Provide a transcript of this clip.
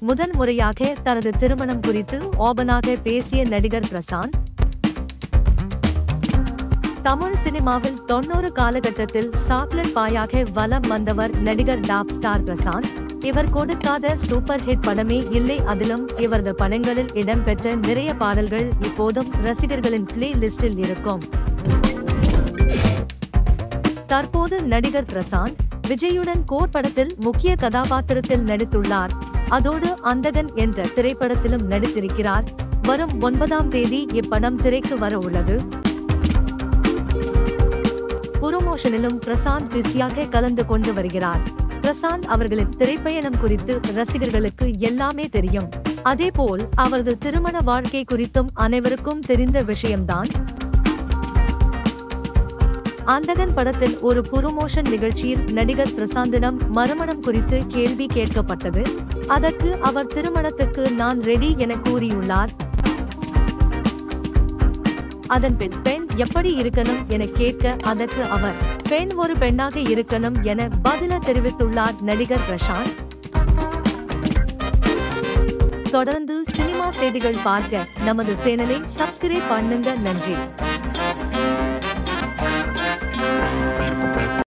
முதன் முறையாக தனது திருமணம் குறித்து ஓபனாக பேசிய நடிகர் பிரசாந்த். தமிழ் சினிமாவில் 90 காலகட்டத்தில் சாக்லேட் பாயாக வலம் வந்தவர் நடிகர் டாப் ஸ்டார் பிரசாந்த். இவர் கொடுக்காத சூப்பர் ஹிட் படமே இல்லை. அதிலும் இவரது படங்களில் இடம்பெற்ற நிறைய பாடல்கள் இப்போதும் ரசிகர்களின் பிளே லிஸ்டில் இருக்கும். தற்போது நடிகர் பிரசாந்த் விஜயுடன் கோட் படத்தில் முக்கிய கதாபாத்திரத்தில் நடித்துள்ளார். அதோடு அந்தகன் என்ற திரைப்படத்திலும் நடித்திருக்கிறார். வரும் 9ஆம் தேதி இப்படம் திரைக்கு வர உள்ளது. புரோமோஷனிலும் பிரசாந்த் பிஸியாக கலந்து கொண்டு வருகிறார். பிரசாந்த் அவர்களின் திரைப்பயணம் குறித்து ரசிகர்களுக்கு எல்லாமே தெரியும். அதேபோல் அவரது திருமண வாழ்க்கை குறித்தும் அனைவருக்கும் தெரிந்த விஷயம்தான். அந்தகன் படத்தில் ஒரு புரோமோஷன் நிகழ்ச்சியில் நடிகர் பிரசாந்திடம் மறுமணம் குறித்து கேள்வி கேட்கப்பட்டது. அதற்கு அவர் திருமணத்துக்கு நான் ரெடி என கூறியுள்ளார். அதன் பின் பெண் எப்படி இருக்கணும் என கேட்க அதற்கு அவர் பெண் ஒரு பெண்ணாக இருக்கணும் என பதில தெரிவித்துள்ளார் நடிகர் பிரசாந்த். தொடர்ந்து சினிமா செய்திகள் பார்க்க நமது சேனலை சப்ஸ்கிரைப் பண்ணுங்க. நன்றி.